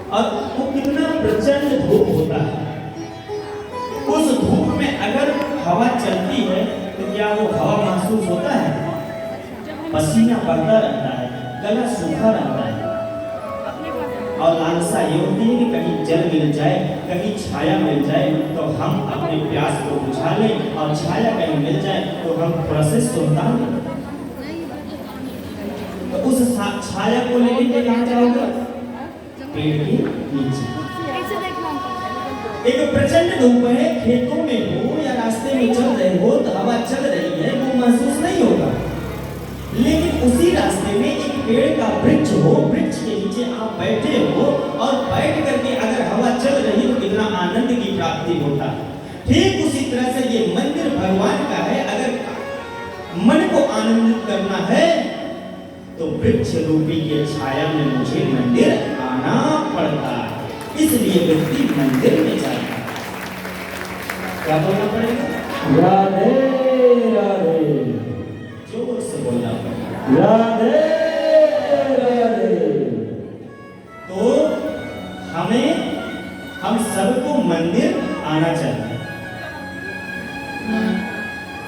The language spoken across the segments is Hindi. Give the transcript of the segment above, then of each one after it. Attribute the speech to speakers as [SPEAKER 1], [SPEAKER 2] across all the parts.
[SPEAKER 1] और वो कितना प्रचंड धूप होता है। उस धूप में अगर हवा चलती है तो क्या वो हवा महसूस होता है? पसीना बहता रहता है, गला सूखा रहता है और लालसा ये होती है कि कहीं जल मिल जाए, कहीं छाया मिल जाए तो हम अपने प्यास को बुझा लें, और छाया कहीं मिल जाए तो हम थोड़ा से सुनता लें। तो उस छाया को लेने के कहाँ जाओगे? पेड़ के नीचे। एक प्रचंड धूप है, खेतों में हो या रास्ते में चल रहे हो तो हवा चल रही है, वो महसूस नहीं होगा। लेकिन उसी रास्ते में एक पेड़ का वृक्ष हो, वृक्ष के नीचे आप बैठे हो और बैठ करके अगर हवा चल रही तो कितना आनंद की प्राप्ति होता है। ठीक उसी तरह से ये मंदिर भगवान का है। अगर मन को आनंदित करना है तो वृक्ष रूपी के छाया में मुझे मंदिर आना पड़ता है। इसलिए व्यक्ति मंदिर में जाता है। क्या बोलना पड़ेगा? राधे राधे। जोर से बोलना पड़ेगा, राधे राधे। तो हम सबको मंदिर आना चाहिए।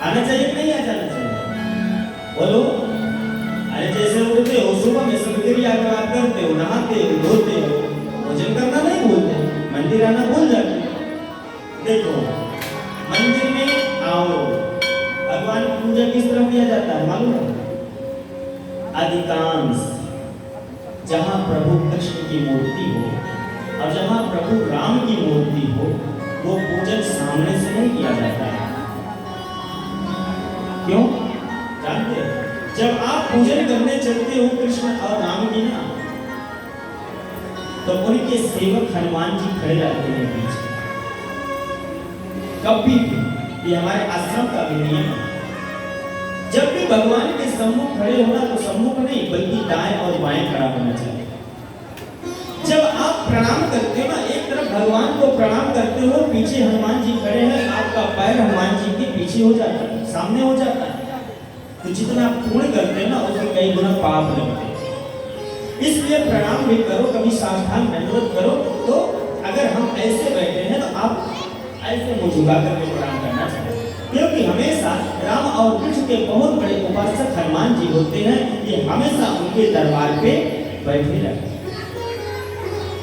[SPEAKER 1] आना चाहिए कि नहीं आ जाना चाहिए? बोलो। अरे जैसे उठते हो सुबह में सब क्रिया करते हो, नहाते हो, धोते हो, भोजन करना नहीं भूलते, मंदिर आना भूल जाते। देखो मंदिर में आओ, भगवान की पूजा किस तरह किया जाता है मालूम है? अधिकांश जहां प्रभु कृष्ण की मूर्ति हो और जहां प्रभु राम की मूर्ति हो, वो पूजन सामने से नहीं किया जाता है। क्यों जानते हैं? जब आप पूजन करने चलते हो कृष्ण और राम की ना, तो उनके सेवक हनुमान जी खड़े रहते हैं पीछे। कभी भी, ये हमारे आश्रम का भी नियम है, जब भी भगवान के सम्मुख खड़े होना तो सम्मुख नहीं बल्कि दाएं और बाएं खड़ा होना चाहिए। जब आप प्रणाम करते हो ना, एक तरफ भगवान को प्रणाम करते हो, पीछे हनुमान जी खड़े हैं, आपका पैर हनुमान जी के पीछे हो जाता है, सामने हो जाता है। तो जितना आप पूर्ण करते हो ना उसमें कई गुना पाप लगते हैं। इसलिए प्रणाम भी करो, कभी सावधान दंडवत करो। तो अगर हम ऐसे बैठे हैं तो आप ऐसे मुंह झुका करके प्रणाम करना चाहिए, क्योंकि हमेशा राम और कृष्ण के बहुत बड़े उपासक हनुमान जी होते हैं, ये हमेशा उनके दरबार पे बैठे रहते हैं।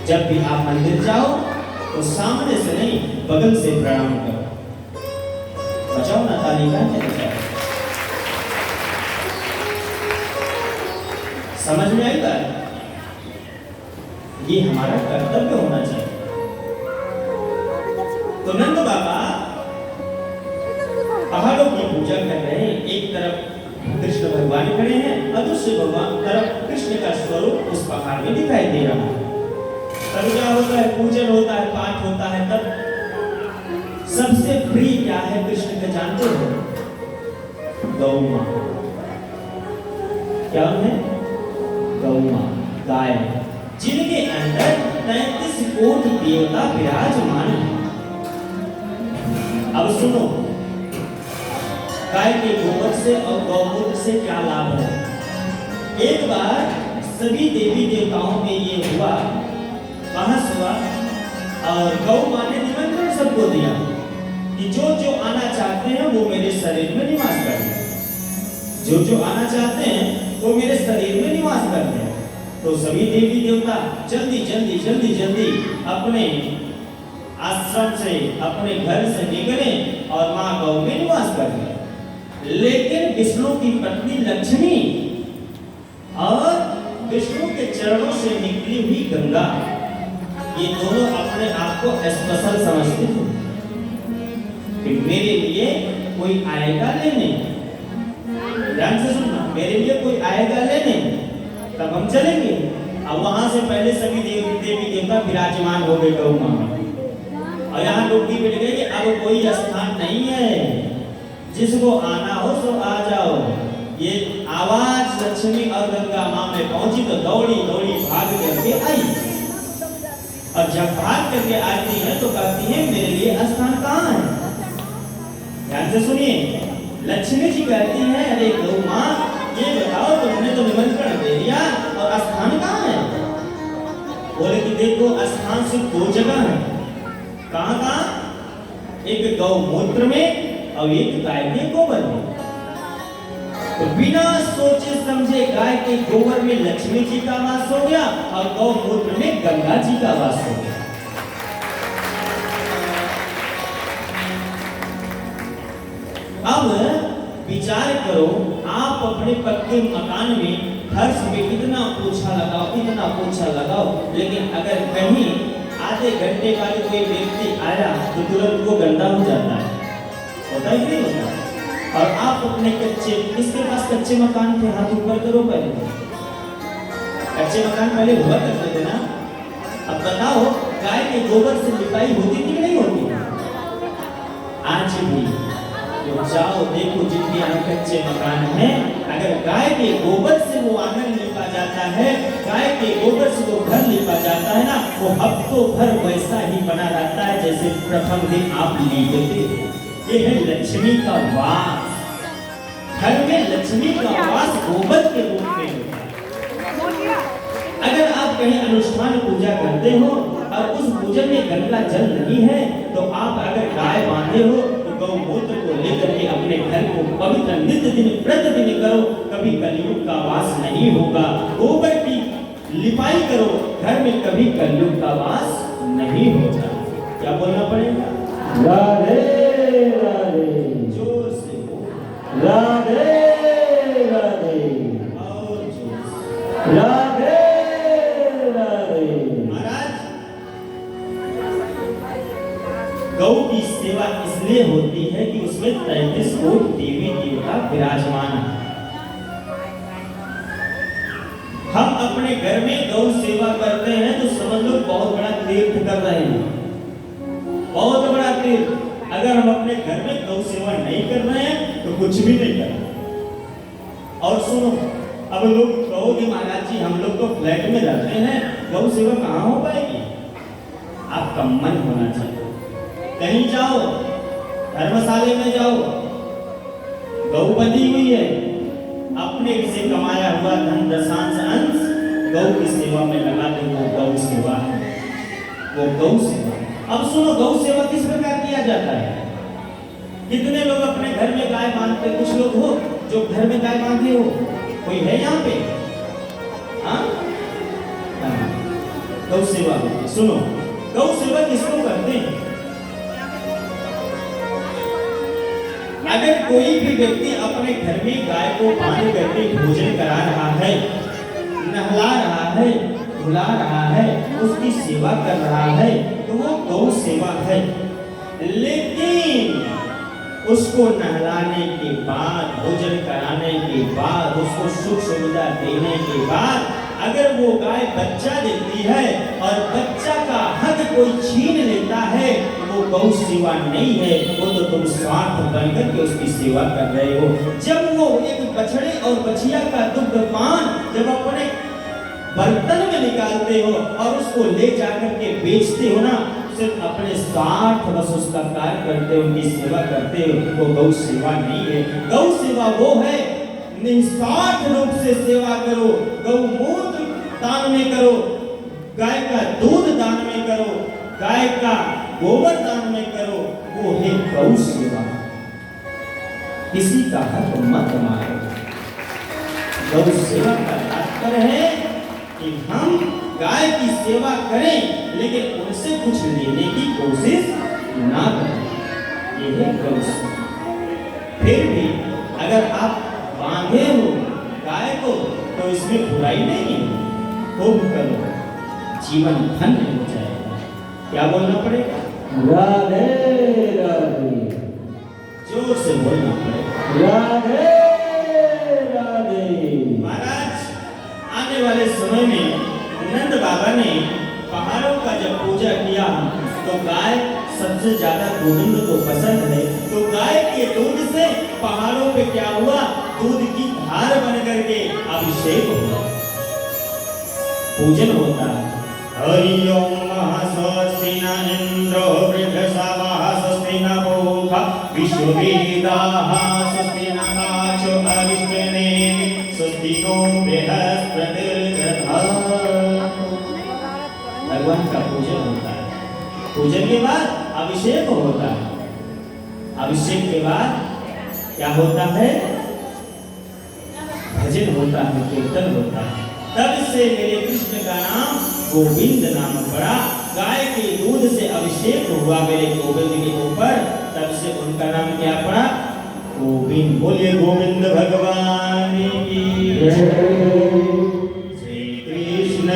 [SPEAKER 1] जब भी आप मंदिर जाओ तो सामने से नहीं बगल से प्रणाम करो। बचाओ ना, ताली का बचाओ। समझ में आई बात? ये हमारा कर्तव्य होना चाहिए। तो नंद बाबा पहाड़ों की पूजा कर रहे हैं, एक तरफ कृष्ण भगवान खड़े हैं और दूसरे भगवान तरफ कृष्ण का स्वरूप उस पहाड़ में दिखाई दे रहा है। तब क्या होता है? पूजन होता है, पाठ होता है। तब सबसे प्रिय क्या है कृष्ण के जानते हो? गौ मां। क्या है? गौ मां, गाय, जिनके अंदर 33 कोटि देवता विराजमान है। अब सुनो, गाय के गोबर से और गौमूत्र से क्या लाभ है? एक बार सभी देवी देवताओं में ये हुआ, बहस हुआ, और गौ मां ने निमंत्रण सबको दिया कि जो जो आना चाहते हैं वो मेरे शरीर में निवास करें, जो जो आना चाहते हैं वो मेरे शरीर में निवास करते हैं। तो सभी देवी देवता जल्दी जल्दी जल्दी जल्दी अपने आश्रम से, अपने घर से निकले और मां गौ में निवास कर गए। लेकिन विष्णु की पत्नी लक्ष्मी और विष्णु के चरणों से निकली हुई गंगा, ये दोनों अपने आप को स्पेशल समझते थे कि मेरे लिए कोई आएगा लेने। ध्यान से सुनना, मेरे लिए कोई आएगा लेने, तब हम चलेंगे। अब वहां से पहले सभी देवी देवता विराजमान हो गए गौ मां में, और यहाँ डुबकी पिट गई कि अब कोई स्थान नहीं है, जिसको आना हो सो आ जाओ। ये आवाज लक्ष्मी और गंगा मां में पहुंची तो दौड़ी दौड़ी भाग करके आई, और जब भाग करके आती है तो कहती है मेरे लिए स्थान कहाँ है? ध्यान से सुनिए, लक्ष्मी जी कहती है अरे गौ मां ये बताओ तुमने तो निमंत्रण दे दिया और स्थान कहाँ है? बोले कि देखो स्थान सिर्फ दो जगह है। कहाँ कहाँ? एक गौमूत्र में और एक गाय के गोबर में। तो बिना सोचे समझे गाय के गोबर में लक्ष्मी जी का वास हो गया और गौमूत्र में गंगा जी का वास हो गया। अब विचार करो, आप अपने पक्के मकान में फर्श में इतना पोछा लगाओ, लेकिन अगर कहीं आधे घंटे बाद कोई व्यक्ति आया तो तुरंत वो गंदा हो जाता है, होता है कि नहीं होता? और आप अपने किसके पास कच्चे मकान थे, हाथ ऊपर करो पहले। कच्चे मकान पहले हुआ करते थे ना। अब बताओ, गाय के गोबर से लिपाई होती थी कि नहीं होती? आज भी तो जाओ देखो, जिनके यहाँ कच्चे मकान हैं, अगर गाय के गोबर से वो आंगन लिपा जाता है, गाय के गोबर से वो घर लिपा जाता है ना, वो हफ्तों भर वैसा ही बना रहता है जैसे प्रथम दिन आप लीपे थे। ये है लक्ष्मी का वास। घर में लक्ष्मी का वास गोबर के रूप में होता है। अगर आप कहीं अनुष्ठान पूजा करते हो और उस पूजन में गंगा जल नहीं है, तो आप अगर गाय बांधे हो गौमूत्र को लेकर के अपने घर को पवित्र नित्य दिन प्रतिदिन करो, कभी कलयुग का वास नहीं होगा। गोबर की लिपाई करो, घर में कभी कलयुग का वास नहीं होगा। क्या बोलना पड़ेगा? राधे राधे। जोर से राधे राधे। और जोर से राधे राधे। महाराज, गौ की सेवा इसलिए होती है कि उसमें 33 कोटि देवी देवता विराजमान है। हम अपने घर में गौ सेवा करते हैं तो समझ लो बहुत बड़ा तीर्थ कर रहे हैं, बहुत बड़ा तीर्थ। अगर हम अपने घर में गौ सेवा नहीं कर रहे हैं तो कुछ भी नहीं कर रहे। और सुनो, अब लोग कहोगे महाराज जी हम लोग तो फ्लैट में रहते हैं, गौ सेवा कहाँ हो पाएगी? आपका मन होना चाहिए। कहीं जाओ, धर्मशाले में जाओ, गौ बंधी हुई है, अपने से कमाया हुआ धन दशांश अंश गौ की सेवा में लगा दे, वो गौ सेवा है, वो गौ सेवा। अब सुनो, गौ सेवा किस प्रकार किया जाता है? कितने लोग अपने घर में गाय बांधते? कुछ लोग हो जो घर में गाय बांधे हो, कोई है यहाँ पे? हाँ, गौ सेवा। सुनो, गौ सेवा किसको करते हैं? अगर कोई भी व्यक्ति अपने घर में गाय को पानी करके भोजन करा रहा है, नहला रहा है, धुला रहा है, उसकी सेवा कर रहा है, तो वो गौ सेवा है। लेकिन उसको नहलाने के बाद, भोजन कराने के बाद, उसको सुख सुविधा देने के बाद अगर वो गाय बच्चा देती है और बच्चा का हक कोई छीन लेता है, वो गौ सेवा नहीं है, वो तो तुम स्वार्थ बनकर के उसकी सेवा कर रहे हो। जब वो एक बछड़े और बछिया का दुग्ध पान जब अपने बर्तन में निकालते हो और उसको ले जाकर के बेचते हो ना, सिर्फ अपने स्वार्थ बस उसका कार्य करते हो, उनकी सेवा करते हो, वो गौ सेवा नहीं है। गौ सेवा वो है, निस्वार्थ रूप से सेवा करो, गौमूत्र दान में करो, गाय का दूध दान में करो, गाय का गोबर दान में करो, वो है गौ सेवा। किसी का हक मत मारो। गौ सेवा का तात्पर्य है कि हम गाय की सेवा करें लेकिन उनसे कुछ लेने की कोशिश ना करें, ये है गौ सेवा। फिर भी अगर आप बांधे हो गाय को तो इसमें बुराई नहीं है, खूब करो, जीवन धन्य हो जाएगा। क्या बोलना पड़ेगा? राधे राधे। जोर से बोलना पड़ेगा, राधे राधे। महाराज, आने वाले समय में नंद बाबा ने पहाड़ों का जब पूजा किया तो गाय सबसे ज्यादा गोविंद को पसंद है, तो गाय के दूध से पहाड़ों पे क्या हुआ? दूध की धार बन करके अभिषेक हुआ, पूजन होता है। हरि ओम स्वस्ति न इंद्रो वृद्धश्रवाः स्वस्ति न पूषा विश्ववेदाः स्वस्ति न आचो अरिष्टनेमिः स्वस्ति नो बृहस्पतिर्दधातु। भगवान का पूजन होता है। पूजन के बाद अभिषेक होता है। अभिषेक के बाद क्या होता है? भजन होता है, कीर्तन होता है। तब से मेरे कृष्ण का नाम गोविंद नाम पड़ा। गाय के दूध से अभिषेक हुआ मेरे गोविंद के ऊपर, तब से उनका नाम क्या पड़ा? गोविंद। बोलिए गोविंद भगवान की श्री कृष्ण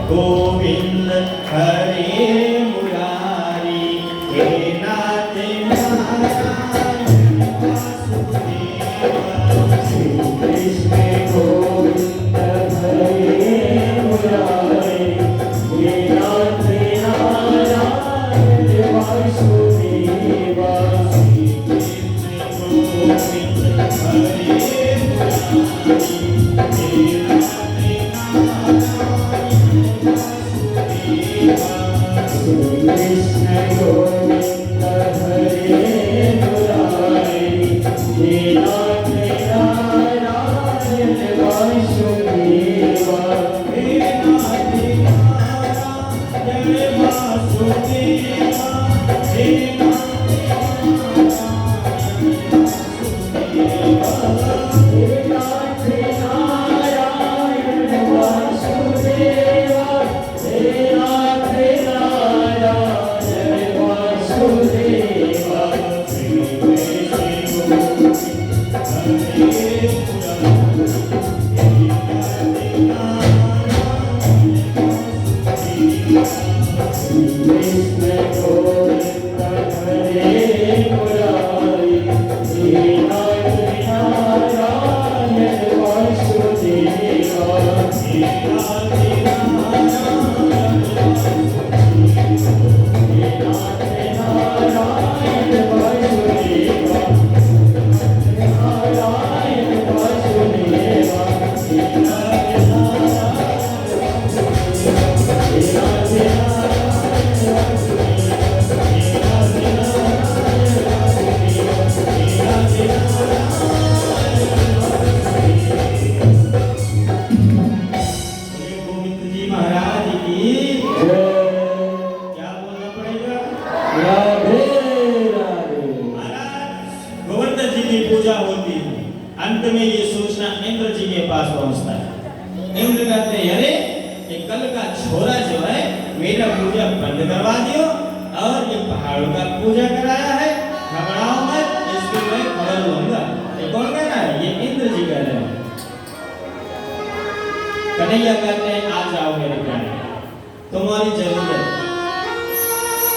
[SPEAKER 1] गोविंद हरे मुरारी हे नाथ नारायण वासुदेव। श्री कृष्ण गोविंद हरे मुरारी हे नाथ नारायण वासुदेव। श्री कृष्ण गोविंद हरे कन्हैया कहते हैं आ जाओ मेरे प्यारे, तुम्हारी जरूरत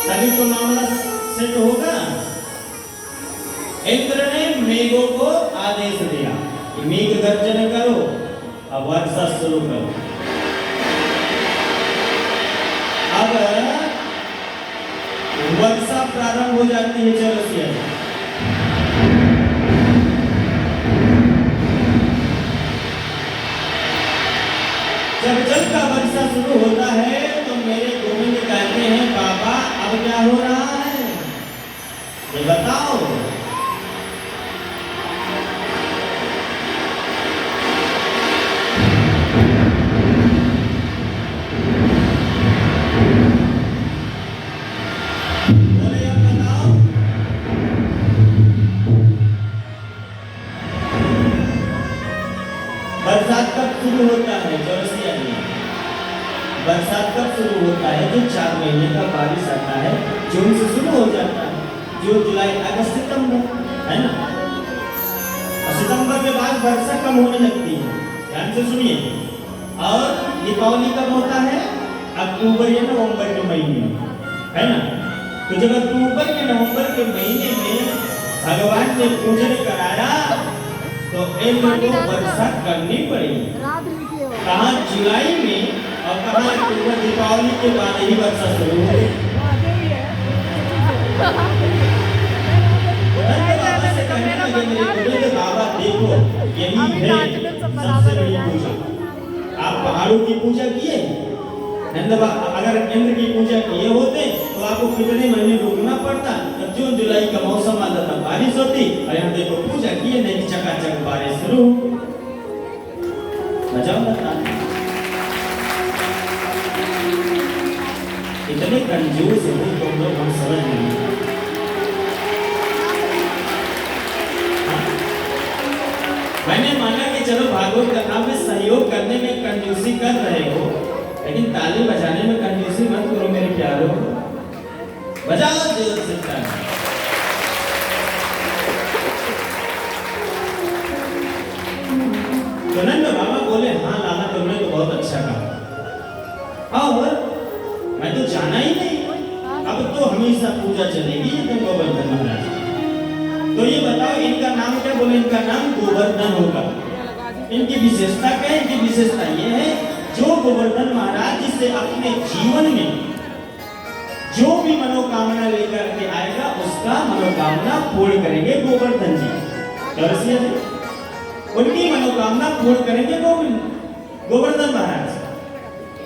[SPEAKER 1] तभी तो मामला सेट होगा। इंद्र ने मेघों को आदेश दिया कि मेघ गर्जन करो, अब वर्षा शुरू करो। अब वर्षा प्रारंभ हो जाती है चरसिया। जब जल का वर्षा शुरू होता है तो मेरे गोविंद कहते हैं बाबा अब क्या हो रहा है ये बताओ। बोले अब बताओ। बरसात कब शुरू होता है चौरसिया में? बरसात कब शुरू होता है? जो 4 महीने का बारिश आता है, जून से शुरू हो जाता है, जून जुलाई अगस्त सितंबर, है ना। और सितंबर के बाद वर्षा कम होने लगती है, ध्यान से सुनिए। और दीपावली कब होता है? अक्टूबर या नवंबर के महीने में, है ना। तो जब अक्टूबर के नवंबर के महीने में भगवान ने पूजन कराया तो इंद्र को वर्षा करनी पड़ेगी। कहाँ? जुलाई में, और कहाँ अक्टूबर, दीपावली के बाद ही वर्षा शुरू हुई। बाबा देखो यही है सबसे बड़ी पूजा। आप पहाड़ों की पूजा किए अगर इंद्र की पूजा किए होते तो आपको कितने महीने रुकना पड़ता। तब जून जुलाई का मौसम आता था, बारिश होती, और यहाँ देखो पूजा किए नहीं, चकाचक बारिश शुरू। बताओ इतने कंजूस हो तुम लोग, हम समझ नहीं। मैंने माना कि चलो भागवत कथा में सहयोग करने में कंजूसी कर रहे हो, लेकिन ताली बजाने में कंजूसी मत करो मेरे प्यारो। बजाओ जोर से ताली। तो नंद बाबा बोले हाँ लाला तुमने तो बहुत अच्छा कहा, और मैं तो जाना ही नहीं, अब तो हमेशा पूजा चलेगी ये तुम गोवर्धन महाराज। तो ये बताओ इनका नाम क्या? बोले इनका नाम गोवर्धन होगा। इनकी विशेषता क्या है? इनकी विशेषता ये है, जो गोवर्धन महाराज जी से अपने जीवन में जो भी मनोकामना लेकर के आएगा उसका मनोकामना पूर्ण करेंगे गोवर्धन जी। उनकी मनोकामना पूर्ण करेंगे गोवर्धन महाराज।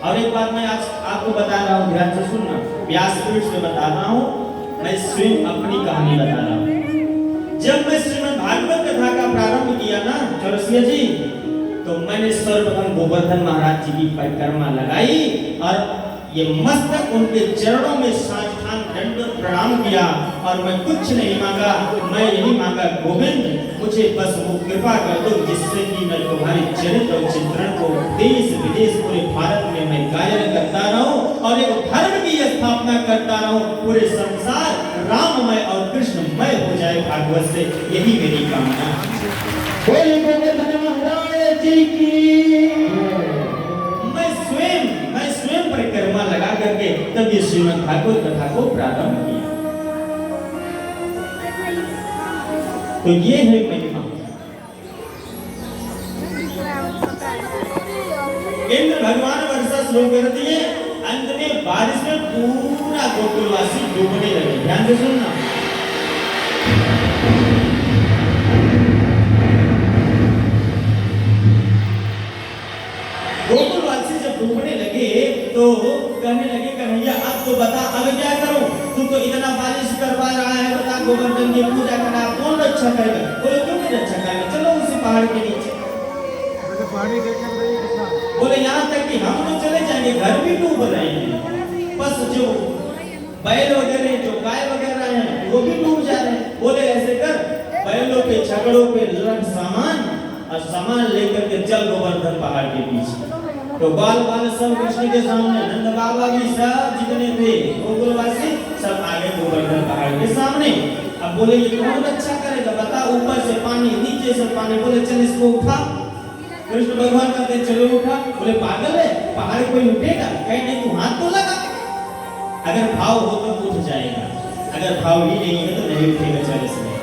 [SPEAKER 1] और एक बात मैं आज आपको बता रहा हूँ, ध्यान से सुनना, व्यासपीठ से बता रहा हूँ, मैं स्वयं अपनी कहानी बता रहा हूँ। जब मैं श्रीमद् भागवत कथा का प्रारंभ किया ना चौरसिया जी, तो मैंने सर्वप्रथम गोवर्धन महाराज जी की परिक्रमा लगाई और ये मस्तक उनके चरणों में साष्टांग दंडवत प्रणाम किया, और मैं कुछ नहीं मांगा, मैं यही मांगा गोविंद मुझे बस वो कृपा कर दो जिससे कि मैं तुम्हारे चरित्र और चित्रण को देश विदेश पूरे भारत में मैं गायन करता रहूं और एक धर्म की स्थापना करता रहूं, पूरे संसार राममय और कृष्णमय हो जाए भागवत से, यही मेरी कामना है। बोले गोवर्धन महाराज जी की। मैं स्वयं परिक्रमा लगा करके तब ये श्रीमद् भागवत कथा को प्रारंभ किया। तो ये है महिमा। इंद्र भगवान वर्षा शुरू कर दिए, अंत में बारिश में पूरा गोकुलवासी डूबने लगे। ध्यान से सुनना, गोकुलवासी जब डूबने लगे तो कहने लगे कन्हैया अब तो बता अब क्या करूं, तू तो इतना बारिश करवा रहा है, बता गोवर्धन की पूजा करा, कौन रक्षा करेगा? बोले क्यों नहीं रक्षा करेगा, चलो उसी पहाड़ के नीचे। बोले यहाँ तक कि हम तो चले जाएंगे, घर भी डूब रहे हैं, बस जो बैल वगैरह जो गाय वगैरह हैं वो भी डूब जा रहे हैं। बोले ऐसे कर, बैलों पे छकड़ों पे रख सामान और सामान लेकर के चल गोवर्धन पहाड़ के पीछे। तो बाल बाल सब कृष्ण के सामने, नंद बाबा भी सब जितने थे गोकुलवासी सब आगे गोवर्धन पहाड़ के सामने। अब बोले ये कौन रक्षा करेगा, बता, ऊपर से पानी नीचे से पानी। बोले चल इसको उठा। कृष्ण भगवान कहते चलो उठा। बोले पागल है, पहाड़ कोई उठेगा? कहीं नहीं, तू हाथ तो लगा, अगर भाव हो तो उठ जाएगा, अगर भाव ही नहीं है तो नहीं उठेगा, चल इसमें।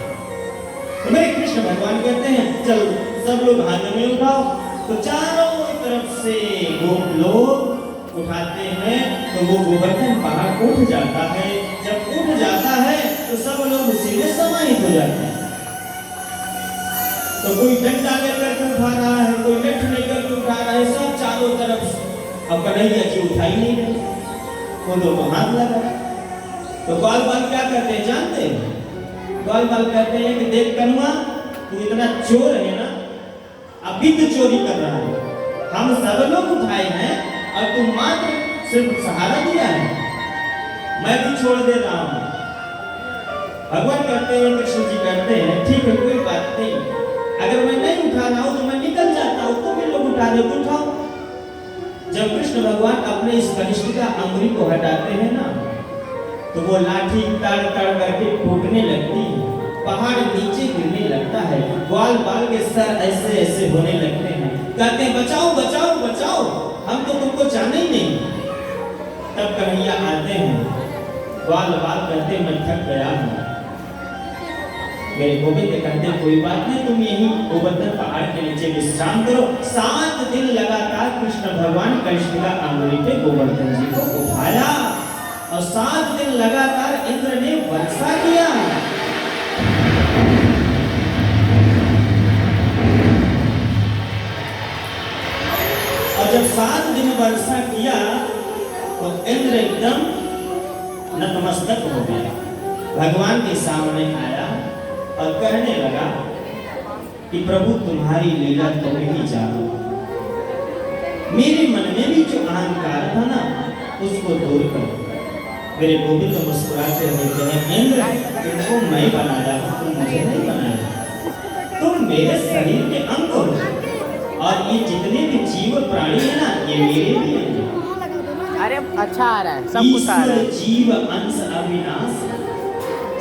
[SPEAKER 1] तो मेरे कृष्ण भगवान कहते हैं चल सब लोग हाथ में उठाओ। तो चारों तरफ से गोप लोग उठाते हैं तो वो गोवर्धन पहाड़ उठ जाता है। जब उठ जाता है तो सब लोग उसी में समाहित हो जाते हैं। तो कोई डंडा लेकर के उठा रहा है, कोई लठ लेकर के उठा रहा है, सब चारों तरफ से। अब कन्हैया जी उठा ही नहीं रहे, वो लोग हाथ लगा। तो बाल बाल क्या करते हैं जानते हैं? बाल बाल कहते हैं कि देख कनुआ, तू इतना चोर है ना, अभी तो चोरी कर रहा है, हम सब लोग उठाए हैं और तुम मात्र सिर्फ सहारा दिया है, मैं भी छोड़ दे रहा हूं। भगवान कहते हैं, कृष्ण जी कहते हैं ठीक है कोई बात नहीं, अगर मैं नहीं उठा रहा हूं तो मैं निकल जाता हूं, तो भी लोग उठा दे, उठाओ। जब कृष्ण भगवान अपने इस कनिष्ठ का अंगुली को हटाते हैं ना, तो वो लाठी तड़ तड़ करके टूटने लगती है, पहाड़ नीचे गिरने लगता है, ग्वाल बाल के सर ऐसे ऐसे होने लगते हैं। कहते हैं बचाओ बचाओ बचाओ, हम तो तुमको जाने ही नहीं। तब कन्हैया आते हैं, ग्वाल बाल कहते मैं थक गया हूँ। मेरे गोविंद कहते कोई बात नहीं, तुम यही गोवर्धन पहाड़ के नीचे विश्राम करो। 7 दिन लगातार कृष्ण भगवान कनिष्ठिका अंगुली पे गोवर्धन जी को उठाया और 7 दिन लगातार इंद्र ने वर्षा किया। और जब 7 दिन वर्षा किया तो इंद्र एकदम नतमस्तक हो गया, भगवान के सामने आया और कहने लगा कि प्रभु तुम्हारी लीला तुम ही जानो, मेरे मन में भी जो अहंकार था ना उसको दूर करो। मेरे गोविंद मुस्कुराते हुए कहे, इंद्र तुमको मैं बनाया हूं, तुम मुझे नहीं बनाया। तुम मेरे शरीर के अंग हो और ये जितने भी जीव प्राणी है ना, ये मेरे भी हैं।
[SPEAKER 2] अरे अच्छा आ रहा है, सब कुछ आ रहा है।
[SPEAKER 1] जीव अंश अविनाश,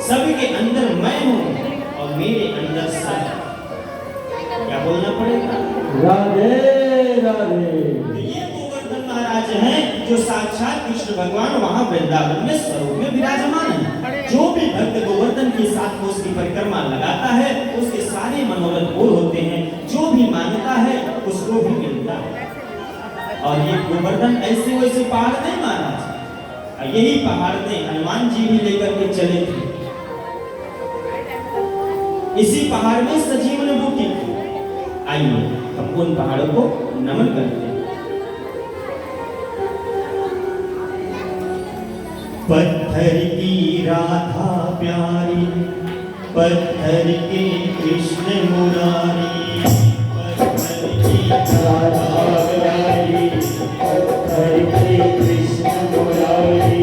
[SPEAKER 1] सबके अंदर मैं हूँ और मेरे अंदर सब। क्या बोलना पड़ेगा?
[SPEAKER 3] राधे राधे।
[SPEAKER 1] तो ये गोवर्धन महाराज हैं जो साक्षात कृष्ण भगवान वहां वृंदावन में स्वरूप में विराजमान है। जो भी भक्त गोवर्धन के साथ कोष की परिक्रमा लगाता है उसके सारे मनोरथ पूर्ण होते हैं, जो भी मांगता है उसको भी मिलता है। और ये गोवर्धन ऐसे वैसे पहाड़ नहीं महाराज, यही पहाड़ में हनुमान जी भी लेकर के चले थे। इसी पहाड़ में सजीवन बूटी थी। आइए हम उन पहाड़ों को नमन करते हैं। पत्थर की राधा प्यारी, पत्थर के कृष्ण मुरारी, पत्थर की राधा प्यारी, पत्थर के कृष्ण मुरारी,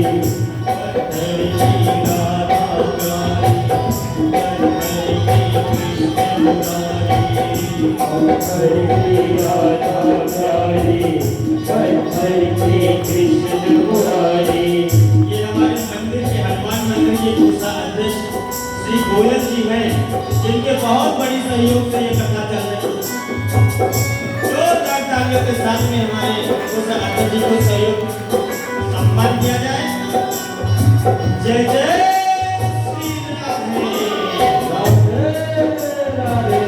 [SPEAKER 1] पत्थर की राधा प्यारी, पत्थर के कृष्ण मुरारी, पत्थर की राधा प्यारी, पत्थर के कृष्ण मुरारी। ये हमारे मंदिर के हनुमान मंदिर के दूसरा अध्यक्ष श्री गोयल जी हैं, जिनके बहुत बड़ी सहयोग से ये कथा चल रही है। जोरदार तालियों के साथ में हमारे दूसरा अध्यक्ष जी को सहयोग सम्मान किया जाए। जय जय श्री राधे राधे राधे।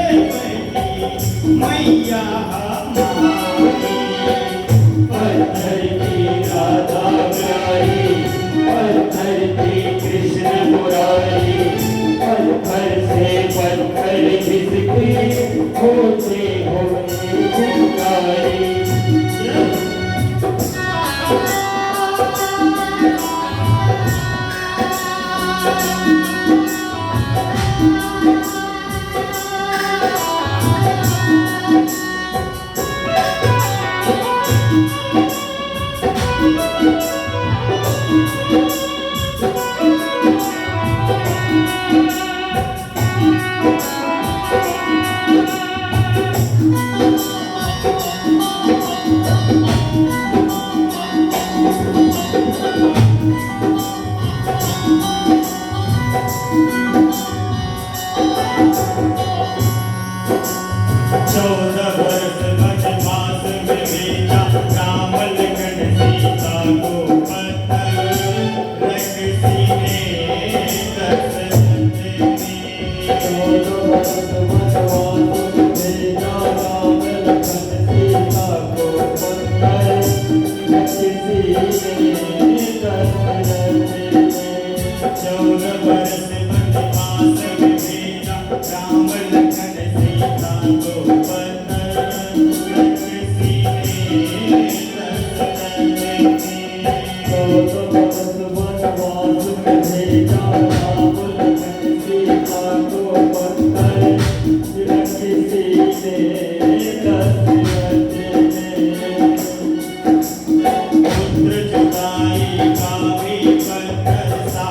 [SPEAKER 1] Thank you.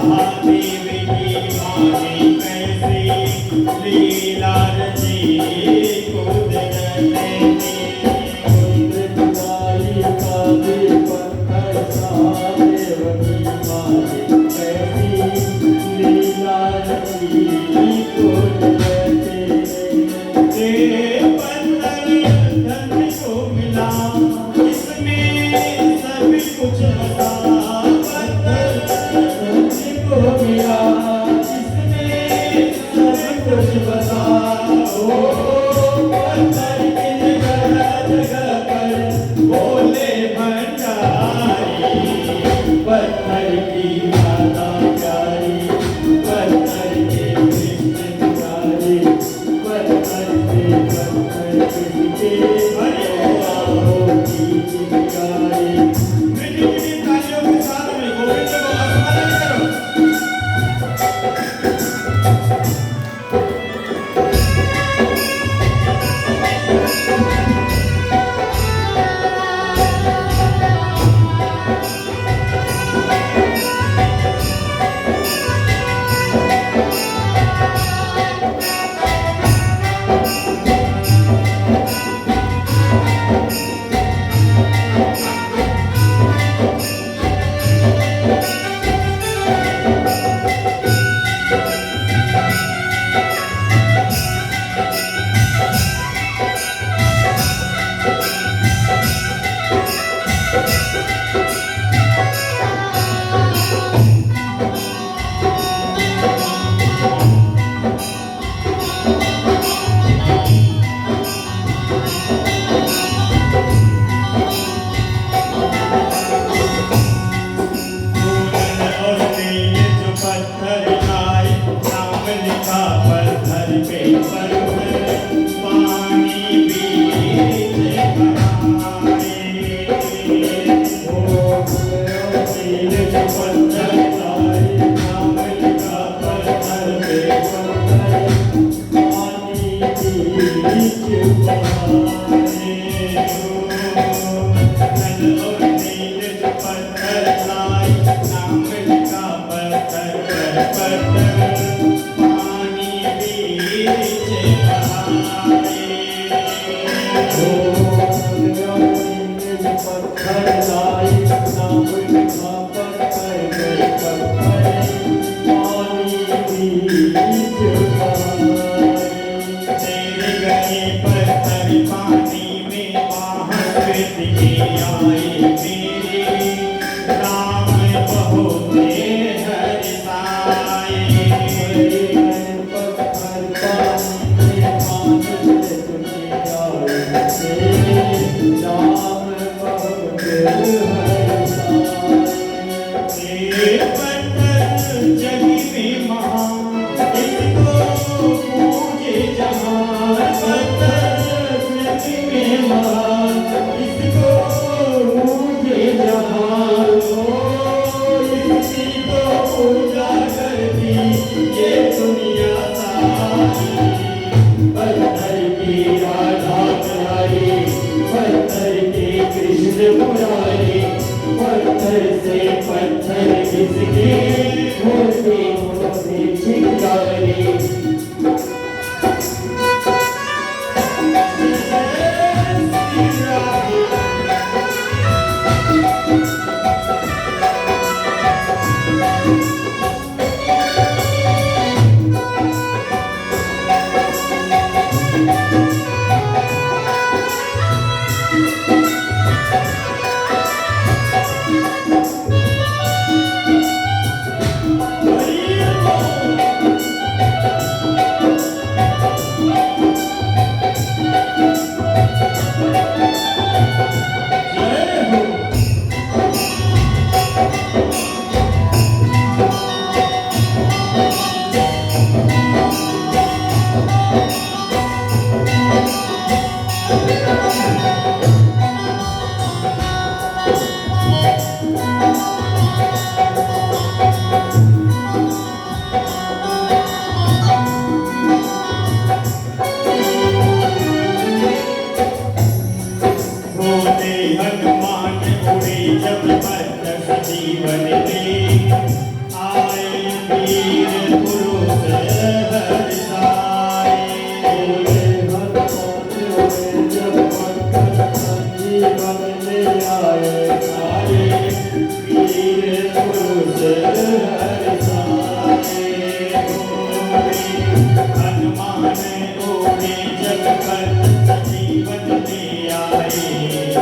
[SPEAKER 1] महादेव की माने कैसी लीला रची खुद जगते
[SPEAKER 3] मृतकाई काले पत्थर सारे वही मारे कैसी लीला रची को जगते
[SPEAKER 1] पत्थर धन को मिला इसमें सब कुछ बता पत्थर
[SPEAKER 3] को मिला जिसने सब कुछ बता ओ पत्थर की जगह जगह पर
[SPEAKER 1] बोले भंडारी
[SPEAKER 3] पत्थर की माता प्यारी पत्थर के कृष्ण प्यारी पत्थर से पत्थर किसके आओ की प्यारी
[SPEAKER 1] मीठी मीठी तालियों के साथ में गोविंद को आस्वादन करो और ने जो पत्थर लाए नाम लिखा पत्थर पे पानी बीच बहाए
[SPEAKER 3] ओ नील पत्थर लाए नाम लिखा पत्थर पे पत्थर पानी बीच बहाए
[SPEAKER 1] और नील जो पत्थर लाए नाम लिखा पत्थर पर पानी बीच बहाए
[SPEAKER 3] पत्थर लाई नाम लिखा पत्थर पे पत्थर पानी बीच बहाए
[SPEAKER 1] तेरे गए पत्थर पानी में महाकृत के आए मेरे राम बहुत हरिसाए
[SPEAKER 3] पत्थर पानी में पानी से तुझे आए से राम बहुत हरिसाए
[SPEAKER 1] तेरे पत्थर जगी में महान इसको पूजे जहान पत्थर जगी में महान इसको
[SPEAKER 3] पूजे जहान
[SPEAKER 1] इसकी तो पूजा करती ये दुनिया सारी
[SPEAKER 3] पत्थर की राधा प्यारी पत्थर के कृष्ण मुरारी पत्थर से पत्थर किसके होते होते चिंगारी
[SPEAKER 1] वीर पुरुष हर्षाए।
[SPEAKER 3] जब जीवन में आए सारे वीर पुरुष हर्षाए।
[SPEAKER 1] हनुमान रोगे जब पर जीवन में आए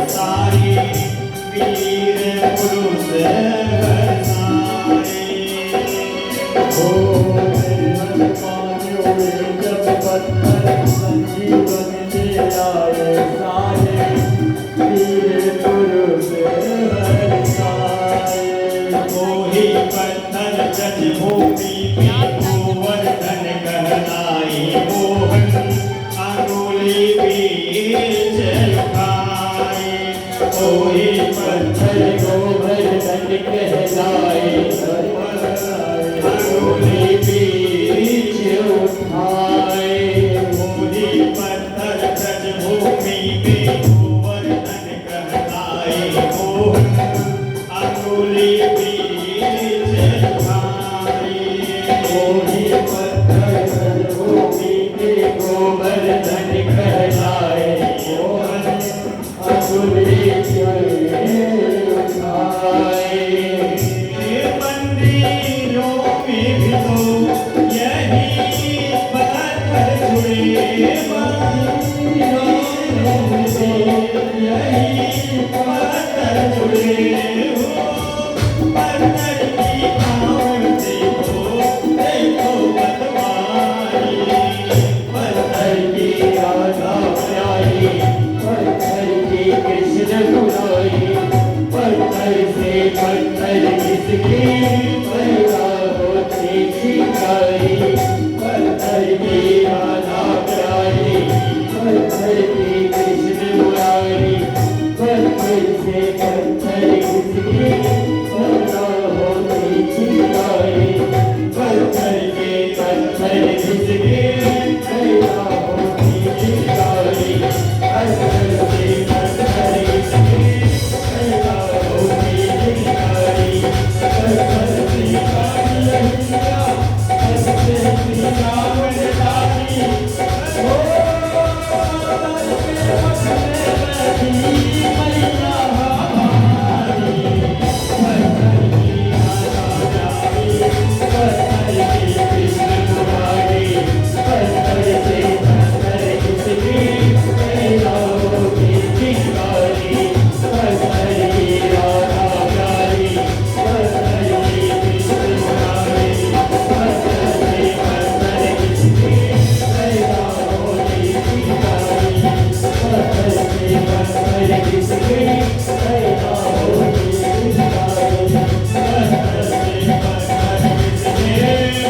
[SPEAKER 1] सारे वीर पुरुष हर्षाए।
[SPEAKER 3] जब पत्थर संजीवन में आए सारे वीर पुरुष हर्षाए।
[SPEAKER 1] मोहि पत्थर जज भूमि में गोवर्धन कहलाए। मोहन अंगुली बीच उठाए। मोहि
[SPEAKER 3] पत्थर गोवर्धन कहलाए। अंगुली बीच उठाए।
[SPEAKER 1] मोहि पत्थर जज भूमि में गोवर्धन कहलाए। मोहन अंगुली बीच उठाए।
[SPEAKER 3] मोहि पत्थर भूमि में गोवर्धन कहलाए। मोहन अंगुली उठाए।
[SPEAKER 1] मंदिरों में भी तो यही पत्थर जुड़े। मंदिरों में यही पत्थर जुड़े हो। पत्थर की पावन देखो देखो बतवाई।
[SPEAKER 3] पत्थर की राधा प्यारी। पत्थर की कृष्ण बुराई। पत्थर से पत्थर किसकी पैदा होती शिकाई। पत्थर की राधा प्यारी। पत्थर की कृष्ण बुराई। पत्थर से पत्थर किसकी पैदा होती शिकाई। पत्थर के पत्थर किसकी पैदा होती शिकाई। पत्थर से पत्थर किसकी पैदा होती शिकाई। पत्थर से कालिया पत्थर से रावण रानी। ओ मैया हमारी। पत्थर की राधा प्यारी। पत्थर की कृष्ण मुरारी। पत्थर से पत्थर किसकी पैदा होती शिकारी। पत्थर की राधा प्यारी। पत्थर की कृष्ण मुरारी। पत्थर से पत्थर किसकी पैदा होती शिकारी। पत्थर से पत्थर किसकी पैदा होती शिकारी। पत्थर से पत्थर किसकी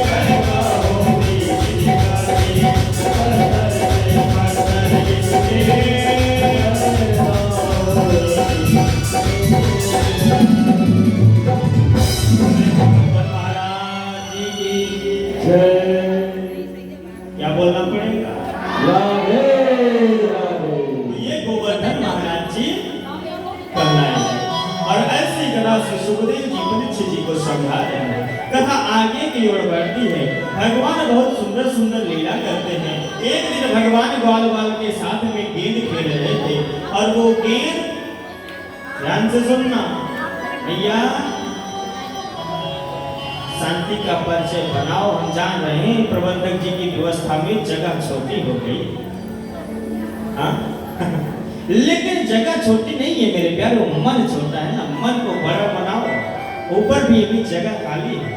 [SPEAKER 3] पैदा होती शिकारी। पत्थर से पत्थर किसकी पैदा
[SPEAKER 1] महाराज जी की
[SPEAKER 3] जय।
[SPEAKER 1] क्या बोलना पड़ेगा?
[SPEAKER 3] राधे राधे।
[SPEAKER 1] ये गोवर्धन महाराज जी कहलाए और ऐसी कथा से सुखदेव जी परीक्षित जी को समझा रहे हैं। कथा आगे की ओर बढ़ती है। भगवान बहुत सुंदर सुंदर लीला करते हैं। एक दिन भगवान ग्वाल बाल के साथ में गेंद खेल रहे थे और वो गेंद, ध्यान से सुनना भैया, शांति का परिचय बनाओ। हम जान रहे हैं प्रबंधक जी की व्यवस्था में जगह छोटी हो गई, हाँ? लेकिन जगह छोटी नहीं है मेरे प्यारे, मन छोटा है ना। मन को बड़ा बनाओ। ऊपर भी अभी जगह खाली है,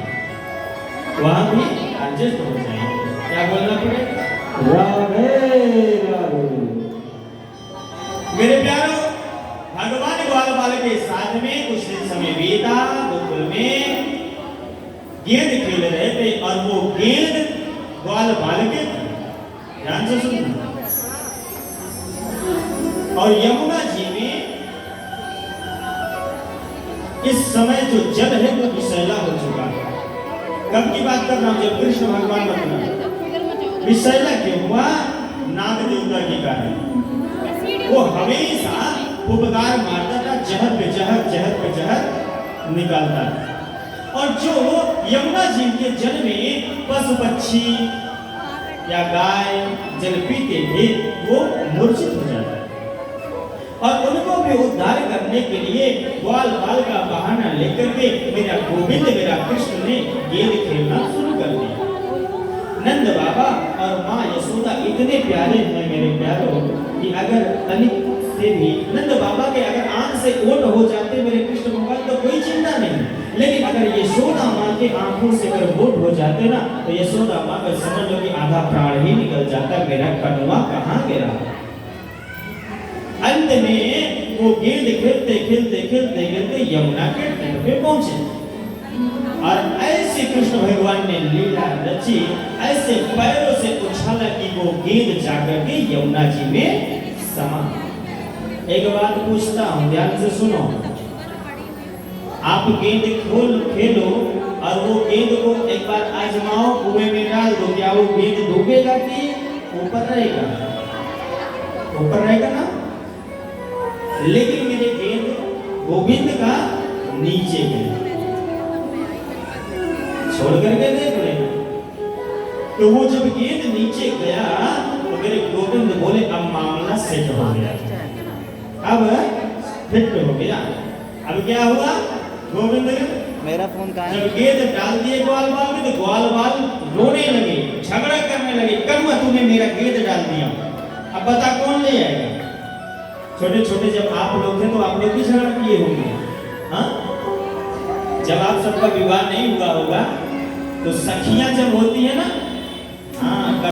[SPEAKER 1] वहां भी एडजस्ट हो जाएंगे। क्या बोलना पड़ेगा?
[SPEAKER 3] राधे राधे।
[SPEAKER 1] मेरे प्यारो, भगवान ग्वाल बाल के साथ में कुछ दिन समय बीता। गोकुल में गेंद खेल रहे थे और वो गेंद ग्वाल बाल के, ध्यान से सुनना, और यमुना जी में इस समय जो जल है वो विषैला हो चुका है। कब की बात कर रहा हूं? जब कृष्ण भगवान बना। विषैला क्यों हुआ? नाग देवता के कारण। वो हमेशा उपकार मारता था, जहर पे जहर, जहर पे जहर निकालता था। और जो यमुना जी के जल में पशु पक्षी या गाय जल पीते थे वो मूर्छित हो जाता है। और उनको भी उद्धार करने के लिए ग्वाल बाल का बहाना लेकर के मेरा गोविंद मेरा कृष्ण ने गेंद खेलना शुरू कर दिया। नंद बाबा और माँ यशोदा इतने प्यारे हैं मेरे प्यारों कि अगर तनिक से भी नंद बाबा के अगर आंख से ओट हो जाते मेरे कृष्ण भगवान तो कोई चिंता नहीं, लेकिन अगर यशोदा माँ के आंखों से अगर ओट हो जाते ना तो यशोदा माँ का समझ लो कि आधा प्राण ही निकल जाता, मेरा कन्वा कहाँ गिरा। अंत में वो गेंद खेलते खेलते खेलते खेलते यमुना के तट पे पहुंचे और ऐसे कृष्ण भगवान ने लीला रची, ऐसे पैरों से उछाला कि वो गेंद जाकर के यमुना जी में समा। एक बात पूछता हूँ, ध्यान से सुनो। आप गेंद खेलो और वो गेंद को एक बार आजमाओ, कुएं में डाल दो, क्या वो गेंद डूबेगा कि ऊपर रहेगा? ऊपर रहेगा ना। लेकिन मेरे गेंद गोविंद का नीचे गया, छोड़ करके देख ले। तो वो जब गेंद नीचे गया तो मेरे गोविंद बोले अब मामला सेट हो गया, अब फिट हो गया। अब क्या हुआ? गोविंद
[SPEAKER 2] मेरा फोन कहाँ है?
[SPEAKER 1] जब गेंद डाल दिए ग्वाल बाल में तो ग्वाल बाल रोने लगे, झगड़ा करने लगे, कब तूने मेरा गेंद डाल दिया, अब बता कौन ले आएगा? छोटे छोटे जब आप लोग थे तो आप लोग भी झगड़ा किए होंगे। हाँ, जब आप सबका विवाह नहीं हुआ होगा तो सखियां जब होती है ना, हाँ